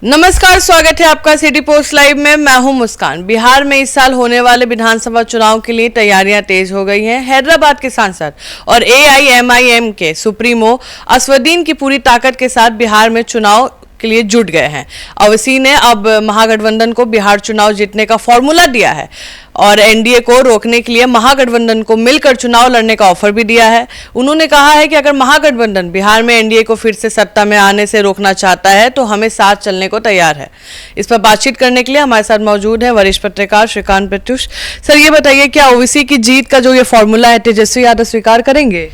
नमस्कार, स्वागत है आपका सिटी पोस्ट लाइव में। मैं हूं मुस्कान। बिहार में इस साल होने वाले विधानसभा चुनाव के लिए तैयारियां तेज हो गई हैं। हैदराबाद के सांसद और एआईएमआईएम के सुप्रीमो असदुद्दीन की पूरी ताकत के साथ बिहार में चुनाव के लिए जुट गए हैं। ओवैसी ने अब महागठबंधन को बिहार चुनाव जीतने का फॉर्मूला दिया है और एनडीए को रोकने के लिए महागठबंधन को मिलकर चुनाव लड़ने का ऑफर भी दिया है। उन्होंने कहा है कि अगर महागठबंधन बिहार में एनडीए को फिर से सत्ता में आने से रोकना चाहता है तो हमें साथ चलने को तैयार है। इस पर बातचीत करने के लिए हमारे साथ मौजूद है वरिष्ठ पत्रकार श्रीकांत प्रत्युष। सर, ये बताइए, क्या ओवैसी की जीत का जो ये फॉर्मूला है तेजस्वी यादव स्वीकार करेंगे?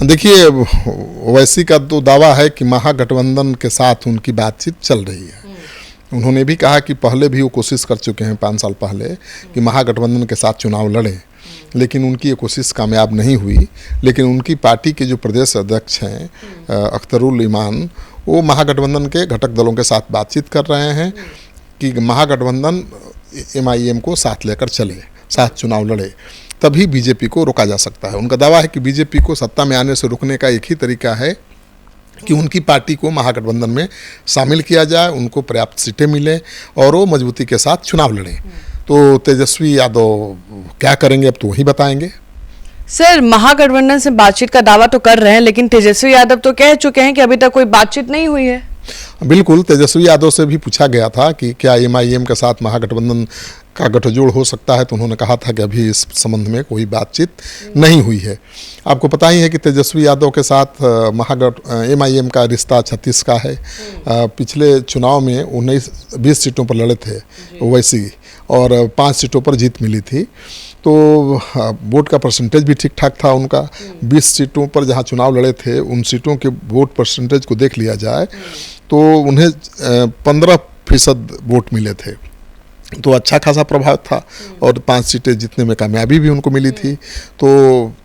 देखिए, ओवैसी का तो दावा है कि महागठबंधन के साथ उनकी बातचीत चल रही है। उन्होंने भी कहा कि पहले भी वो कोशिश कर चुके हैं 5 साल पहले कि महागठबंधन के साथ चुनाव लड़ें, लेकिन उनकी ये कोशिश कामयाब नहीं हुई। लेकिन उनकी पार्टी के जो प्रदेश अध्यक्ष हैं अख्तरुल ईमान, वो महागठबंधन के घटक दलों के साथ बातचीत कर रहे हैं कि महागठबंधन एमआईएम को साथ लेकर चले, साथ चुनाव लड़े, तभी बीजेपी को रोका जा सकता है। उनका दावा है कि बीजेपी को सत्ता में आने से रोकने का एक ही तरीका है कि उनकी पार्टी को महागठबंधन में शामिल किया जाए, उनको पर्याप्त सीटें मिले और वो मजबूती के साथ चुनाव लड़ें। तो तेजस्वी यादव क्या करेंगे अब तो वही बताएंगे। सर, महागठबंधन से बातचीत का दावा तो कर रहे हैं, लेकिन तेजस्वी यादव तो कह चुके हैं कि अभी तक कोई बातचीत नहीं हुई है। बिल्कुल, तेजस्वी यादव से भी पूछा गया था कि क्या एमआईएम के साथ महागठबंधन का गठजोड़ हो सकता है, तो उन्होंने कहा था कि अभी इस संबंध में कोई बातचीत नहीं हुई है। आपको पता ही है कि तेजस्वी यादव के साथ एमआईएम का रिश्ता 36 का है। पिछले चुनाव में 19-20 सीटों पर लड़े थे ओवैसी और 5 सीटों पर जीत मिली थी। तो वोट का परसेंटेज भी ठीक ठाक था उनका। 20 सीटों पर जहां चुनाव लड़े थे, उन सीटों के वोट परसेंटेज को देख लिया जाए तो उन्हें 15% वोट मिले थे, तो अच्छा खासा प्रभाव था और 5 सीटें जीतने में कामयाबी भी उनको मिली थी। तो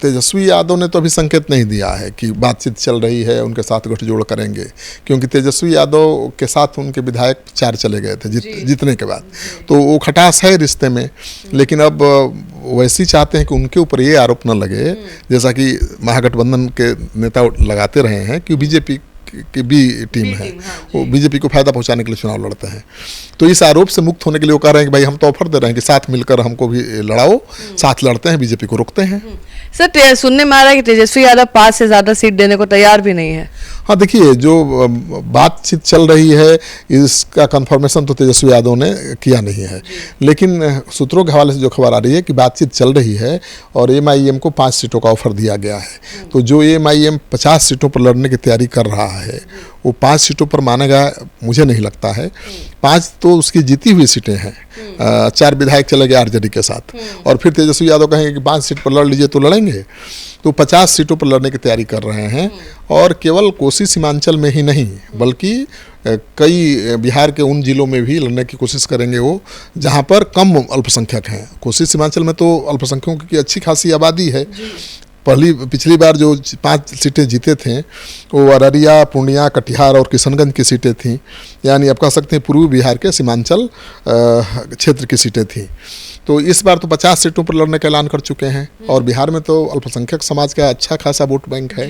तेजस्वी यादव ने तो अभी संकेत नहीं दिया है कि बातचीत चल रही है, उनके साथ गठजोड़ करेंगे, क्योंकि तेजस्वी यादव के साथ उनके विधायक 4 चले गए थे जीतने के बाद, तो वो खटास है रिश्ते में। लेकिन अब वैसे ही चाहते हैं कि उनके ऊपर ये आरोप न लगे, जैसा कि महागठबंधन के नेता लगाते रहे हैं कि बीजेपी की भी टीम है, वो बीजेपी को फायदा पहुंचाने के लिए चुनाव लड़ते हैं। तो इस आरोप से मुक्त होने के लिए वो कह रहे हैं कि भाई हम तो ऑफर दे रहे हैं कि साथ मिलकर हमको भी लड़ाओ, साथ लड़ते हैं, बीजेपी को रोकते हैं। सर, सुनने में आ रहा है कि तेजस्वी यादव 5 से ज्यादा सीट देने को तैयार भी नहीं है। हाँ, देखिए, जो बातचीत चल रही है इसका कंफर्मेशन तो तेजस्वी यादव ने किया नहीं है, लेकिन सूत्रों के हवाले से जो खबर आ रही है कि बातचीत चल रही है और एमआईएम को 5 सीटों का ऑफर दिया गया है। तो जो एमआईएम 50 सीटों पर लड़ने की तैयारी कर रहा है, वो 5 सीटों पर मानेगा मुझे नहीं लगता है। 5 तो उसकी जीती हुई सीटें हैं, 4 विधायक चले गए आरजेडी के साथ, और फिर तेजस्वी यादव कहेंगे कि 5 सीट पर लड़ लीजिए तो लड़ेंगे। तो 50 सीटों पर लड़ने की तैयारी कर रहे हैं और केवल कोसी सीमांचल में ही नहीं बल्कि कई बिहार के उन जिलों में भी लड़ने की कोशिश करेंगे वो, जहां पर कम अल्पसंख्यक हैं। कोसी सीमांचल में तो अल्पसंख्यकों की अच्छी खासी आबादी है। पिछली बार जो 5 सीटें जीते थे वो अररिया, पूर्णिया, कटिहार और किशनगंज की सीटें थीं, यानी आप कह सकते हैं पूर्वी बिहार के सीमांचल क्षेत्र की सीटें थीं। तो इस बार तो 50 सीटों पर लड़ने का ऐलान कर चुके हैं और बिहार में तो अल्पसंख्यक समाज का अच्छा खासा वोट बैंक है।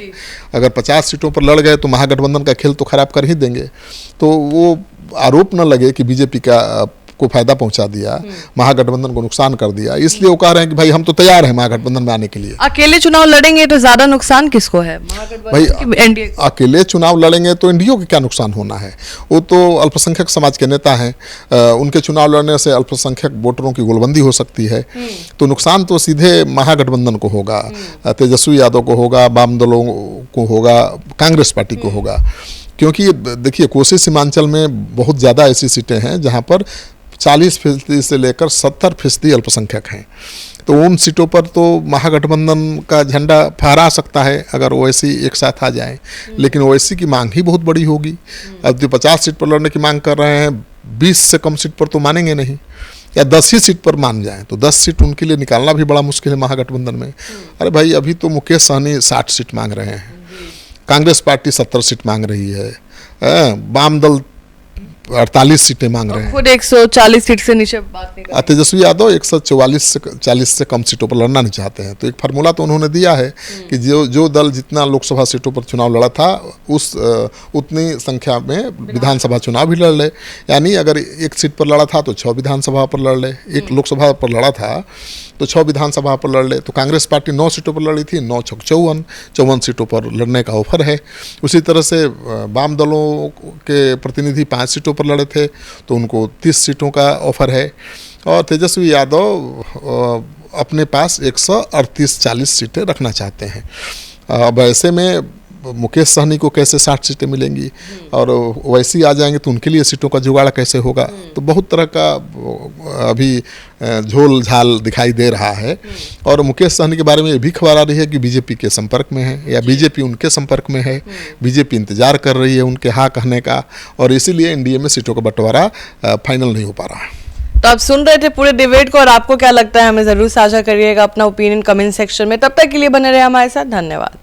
अगर 50 सीटों पर लड़ गए तो महागठबंधन का खेल तो खराब कर ही देंगे। तो वो आरोप न लगे कि बीजेपी को फायदा पहुंचा दिया, महागठबंधन को नुकसान कर दिया, इसलिए वो कह रहे हैं कि भाई हम तो तैयार हैं महागठबंधन में आने के लिए। अकेले चुनाव लड़ेंगे तो ज्यादा नुकसान किसको है, भाई? अकेले चुनाव लड़ेंगे तो एनडीए को क्या नुकसान होना है? वो तो अल्पसंख्यक समाज के नेता हैं, उनके चुनाव लड़ने से अल्पसंख्यक वोटरों की गोलबंदी हो सकती है। तो नुकसान तो सीधे महागठबंधन को होगा, तेजस्वी यादव को होगा, वाम दलों को होगा, कांग्रेस पार्टी को होगा। क्योंकि देखिए, कोसी सीमांचल में बहुत ज़्यादा ऐसी सीटें हैं जहाँ पर 40% से लेकर 70% अल्पसंख्यक हैं। तो उन सीटों पर तो महागठबंधन का झंडा फहरा सकता है अगर ओवैसी एक साथ आ जाए, लेकिन ओवैसी की मांग ही बहुत बड़ी होगी। अब जो 50 सीट पर लड़ने की मांग कर रहे हैं, 20 से कम सीट पर तो मानेंगे नहीं, या 10 ही सीट पर मान जाएं तो 10 सीट उनके लिए निकालना भी बड़ा मुश्किल है महागठबंधन में। अरे भाई, अभी तो मुकेश सहनी 60 सीट मांग रहे हैं, कांग्रेस पार्टी 70 सीट मांग रही है, वाम दल 48 सीटें मांग रहे हैं। खुद 140 सीट से नीचे बात नहीं कर तेजस्वी यादव 144 से 40 से कम सीटों पर लड़ना नहीं चाहते हैं। तो एक फार्मूला तो उन्होंने दिया है कि जो दल जितना लोकसभा सीटों पर चुनाव लड़ा था उतनी संख्या में विधानसभा चुनाव भी लड़ ले। यानी अगर एक सीट पर लड़ा था तो 6 विधानसभा पर लड़ ले, एक लोकसभा पर लड़ा था तो 6 विधानसभा पर लड़ ले। तो कांग्रेस पार्टी 9 सीटों पर लड़ी थी, 9 छक 54 सीटों पर लड़ने का ऑफर है। उसी तरह से वाम दलों के प्रतिनिधि 5 सीटों पर लड़े थे तो उनको 30 सीटों का ऑफर है। और तेजस्वी यादव अपने पास 138-40 सीटें रखना चाहते हैं। अब ऐसे में मुकेश सहनी को कैसे 60 सीटें मिलेंगी और वैसी आ जाएंगे तो उनके लिए सीटों का जुगाड़ कैसे होगा। तो बहुत तरह का अभी झोल झाल दिखाई दे रहा है। और मुकेश सहनी के बारे में ये भी खबर आ रही है कि बीजेपी के संपर्क में है या बीजेपी उनके संपर्क में है। बीजेपी इंतजार कर रही है उनके हाँ कहने का और इसीलिए एनडीए में सीटों का बंटवारा फाइनल नहीं हो पा रहा है। तो आप सुन रहे थे पूरे डिबेट को और आपको क्या लगता है हमें जरूर साझा करिएगा अपना ओपिनियन कमेंट सेक्शन में। तब तक के लिए बने रहे हमारे साथ। धन्यवाद।